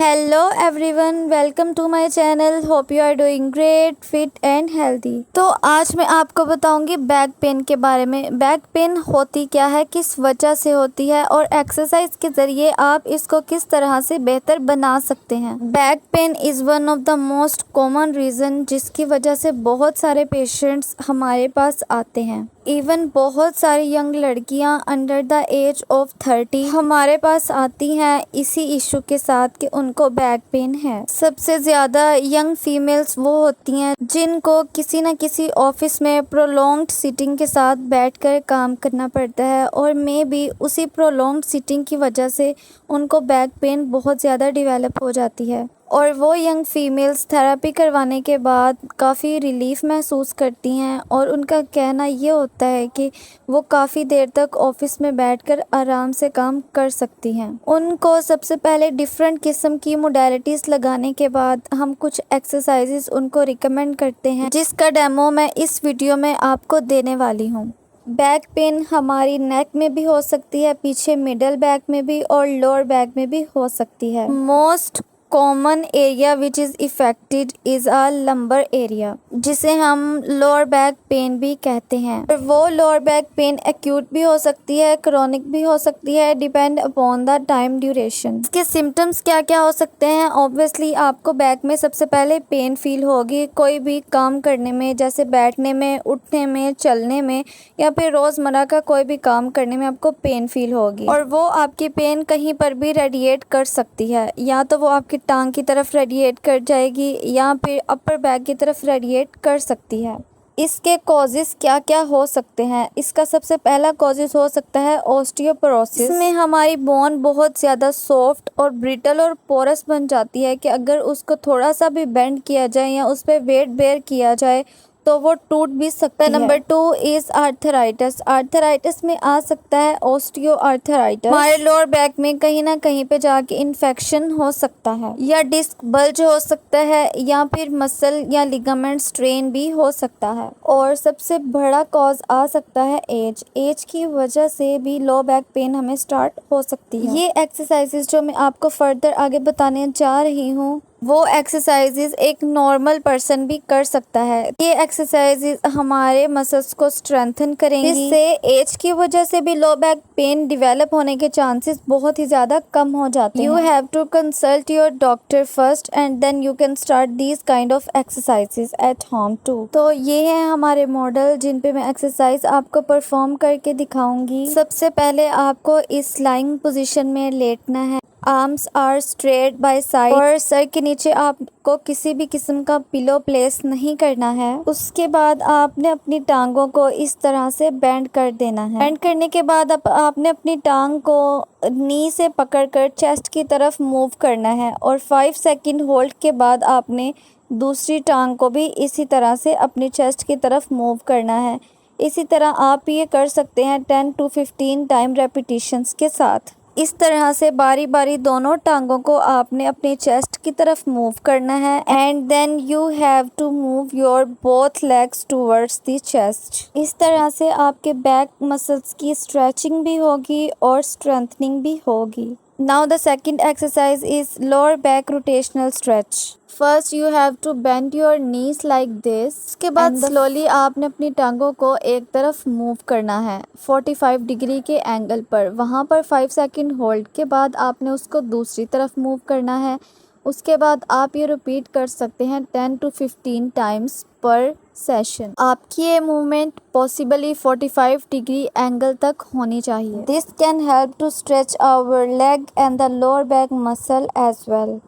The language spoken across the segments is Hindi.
Hello everyone, welcome to my channel. Hope you are doing great, fit and healthy. तो आज मैं आपको बताऊंगी बैक पेन के बारे में। बैक पेन होती क्या है, किस वजह से होती है और एक्सरसाइज के ज़रिए आप इसको किस तरह से बेहतर बना सकते हैं। Back pain is one of the most common reason जिसकी वजह से बहुत सारे पेशेंट्स हमारे पास आते हैं। इवन बहुत सारी यंग लड़कियां अंडर द एज ऑफ 30 हमारे पास आती हैं इसी इशू के साथ कि उनको बैक पेन है। सबसे ज़्यादा यंग फीमेल्स वो होती हैं जिनको किसी न किसी ऑफिस में प्रोलॉन्ग्ड सिटिंग के साथ बैठकर काम करना पड़ता है और मे बी उसी प्रोलॉन्ग्ड सिटिंग की वजह से उनको बैक पेन बहुत ज़्यादा डेवलप हो जाती है और वो यंग फीमेल्स थेरेपी करवाने के बाद काफ़ी रिलीफ़ महसूस करती हैं और उनका कहना ये होता है कि वो काफ़ी देर तक ऑफिस में बैठकर आराम से काम कर सकती हैं। उनको सबसे पहले डिफरेंट किस्म की मोडेलिटीज़ लगाने के बाद हम कुछ एक्सरसाइजेस उनको रिकमेंड करते हैं जिसका डेमो मैं इस वीडियो में आपको देने वाली हूँ। बैक पेन हमारी नेक में भी हो सकती है, पीछे मिडल बैक में भी और लोअर बैक में भी हो सकती है। Most common area which is affected is a lumbar area, जिसे हम लोअर बैक पेन भी कहते हैं। और वो लोअर बैक पेन एक्यूट भी हो सकती है, क्रोनिक भी हो सकती है, depend upon the time duration. इसके सिम्टम्स क्या क्या हो सकते हैं। ऑब्वियसली आपको बैक में सबसे पहले पेन फील होगी कोई भी काम करने में, जैसे बैठने में, उठने में, चलने में या फिर रोज़मर्रा का कोई भी काम करने में आपको पेन फील होगी। और वो आपकी पेन कहीं पर भी रेडिएट कर सकती है, या तो वो आपकी टांग की तरफ रेडिएट कर जाएगी या फिर अपर बैक की तरफ रेडिएट कर सकती है। इसके कॉजेज़ क्या क्या हो सकते हैं। इसका सबसे पहला कॉजेज़ हो सकता है ऑस्टियोपोरोसिस। इसमें हमारी बोन बहुत ज़्यादा सॉफ्ट और ब्रिटल और पोरस बन जाती है कि अगर उसको थोड़ा सा भी बेंड किया जाए या उस पर वेट बेयर किया जाए तो वो टूट भी सकता है। Number 2 is arthritis. आर्थराइटिस में आ सकता है ऑस्टियो आर्थराइटिस। हमारे लोअर बैक में कहीं ना कहीं पे जाके इन्फेक्शन हो सकता है, या डिस्क बल्ज हो सकता है, या फिर मसल या लिगामेंट स्ट्रेन भी हो सकता है। और सबसे बड़ा कॉज आ सकता है एज की वजह से भी लो बैक पेन हमें स्टार्ट हो सकती है। ये एक्सरसाइजेज जो मैं आपको फर्दर आगे बताने जा रही हूँ वो एक्सरसाइजेज एक नॉर्मल पर्सन भी कर सकता है। ये एक्सरसाइजेज हमारे मसल्स को स्ट्रेंथन करेंगी, जिससे एज की वजह से भी लो बैक पेन डेवलप होने के चांसेस बहुत ही ज़्यादा कम हो जाते हैं। You have to consult your doctor first and then you can start these kind of exercises at home too. तो ये है हमारे मॉडल जिन पे मैं एक्सरसाइज आपको परफॉर्म करके दिखाऊंगी। सबसे पहले आपको इस लाइंग पोजिशन में लेटना है। Arms are straight by side और सर के नीचे आपको किसी भी किस्म का पिलो प्लेस नहीं करना है। उसके बाद आपने अपनी टांगों को इस तरह से बेंड कर देना है। बेंड करने के बाद आपने अपनी टांग को नी से पकड़कर चेस्ट की तरफ मूव करना है और 5 सेकंड होल्ड के बाद आपने दूसरी टांग को भी इसी तरह से अपनी चेस्ट की तरफ मूव करना है। इसी तरह आप ये कर सकते हैं 10 to 15 टाइम रेपिटेशंस के साथ। इस तरह से बारी बारी दोनों टांगों को आपने अपनी चेस्ट की तरफ मूव करना है and then you have to move your both legs towards the chest. इस तरह से आपके बैक मसल्स की स्ट्रेचिंग भी होगी और स्ट्रेंथनिंग भी होगी। Now the second exercise is lower back rotational stretch. First you have to bend your knees like this. उसके बाद स्लोली आपने अपनी टांगों को एक तरफ मूव करना है 45 डिग्री के एंगल पर। वहाँ पर 5 सेकंड होल्ड के बाद आपने उसको दूसरी तरफ मूव करना है। उसके बाद आप ये रिपीट कर सकते हैं 10 to 15 टाइम्स पर सेशन। आपकी ये मूवमेंट पॉसिबली 45 डिग्री एंगल तक होनी चाहिए। This can help to stretch our leg and the lower back muscle as well.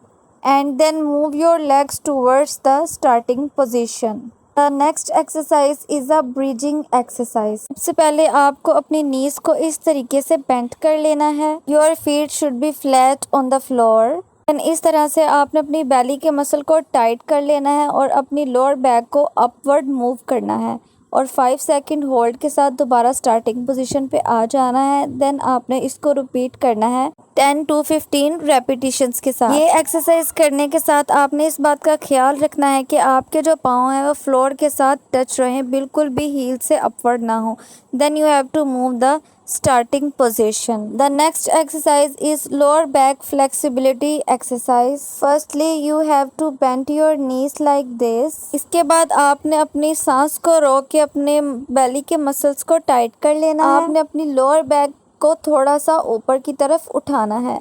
And then move your legs towards the starting position. The next exercise is a bridging exercise. सबसे पहले आपको अपनी नीज को इस तरीके से बेंड कर लेना है। Your feet should be flat on the floor. इस तरह से आपने अपनी बैली के मसल को टाइट कर लेना है और अपनी लोअर बैक को अपवर्ड मूव करना है और 5 सेकंड होल्ड के साथ दोबारा स्टार्टिंग पोजीशन पे आ जाना है। देन आपने इसको रिपीट करना है 10 to 15 रेपिटेशंस के साथ। ये एक्सरसाइज करने के साथ आपने इस बात का ख्याल रखना है कि आपके जो पाँव हैं वो फ्लोर के साथ टच रहें, बिल्कुल भी हील से अपवर्ड ना हो। Then you have to move the starting position. The next exercise is lower back flexibility exercise. Firstly, you have to bend your knees like this. इसके बाद आपने अपनी सांस को रोक के अपने बेली के मसल्स को टाइट कर लेना है। आपने अपनी लोअर बैक को थोड़ा सा ऊपर की तरफ उठाना है।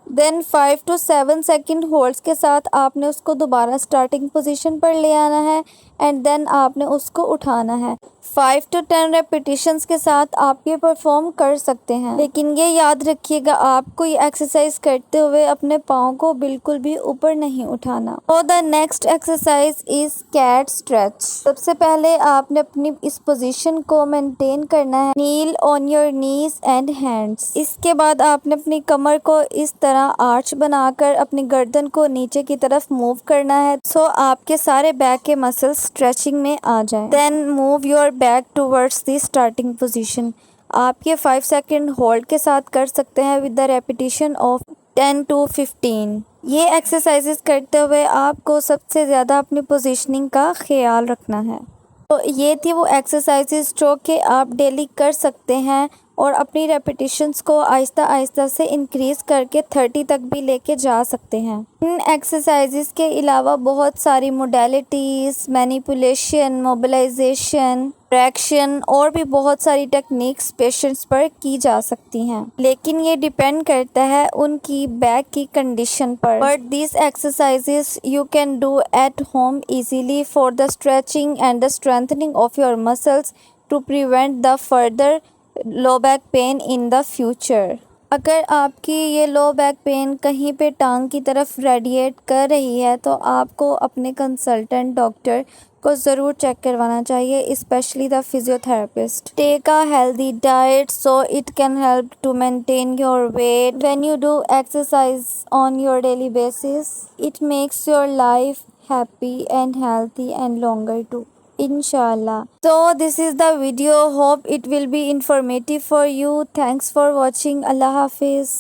देन 5 to 7 सेकेंड होल्ड्स के साथ आपने उसको दोबारा स्टार्टिंग पोजीशन पर ले आना है एंड देन आपने उसको उठाना है। 5 to 10 रेपिटेशंस के साथ आप ये परफॉर्म कर सकते हैं, लेकिन ये याद रखिएगा आपको ये एक्सरसाइज करते हुए अपने पाँव को बिल्कुल भी ऊपर नहीं उठाना। और the next exercise is cat stretch. सबसे पहले आपने अपनी इस पोजीशन को मेंटेन करना है, kneel on your knees and hands. इसके बाद आपने अपनी कमर को इस तरह आर्च बनाकर अपनी गर्दन को नीचे की तरफ मूव करना है सो आपके सारे बैक के मसल्स स्ट्रेचिंग में आ जाए। Then move your back towards the starting position. आप ये 5 सेकेंड होल्ड के साथ कर सकते हैं with the repetition of 10 to 15। ये एक्सरसाइजेस करते हुए आपको सबसे ज़्यादा अपनी पोजीशनिंग का ख्याल रखना है। तो ये थी वो एक्सरसाइजेस जो कि आप डेली कर सकते हैं और अपनी रेपिटेशंस को आहिस्ता आहिस्ता से इंक्रीज़ करके 30 तक भी लेके जा सकते हैं। इन एक्सरसाइजेस के अलावा बहुत सारी मोडेलिटीज़, मैनिपुलेशन, मोबिलाइजेशन, ट्रैक्शन और भी बहुत सारी टेक्निक्स पेशेंट्स पर की जा सकती हैं, लेकिन ये डिपेंड करता है उनकी बैक की कंडीशन पर। But this exercises you can do at home easily for the stretching and the strengthening of your muscles to prevent the further low back pain in the future. अगर आपकी ये लो बैक पेन कहीं पे टांग की तरफ रेडिएट कर रही है तो आपको अपने कंसल्टेंट डॉक्टर को ज़रूर चेक करवाना चाहिए, specially the physiotherapist. Take a healthy diet so it can help to maintain your weight. When you do exercise on your daily basis it makes your life happy and healthy and longer too. Inshallah. So this is the video. Hope it will be informative for you. Thanks for watching. Allah Hafiz.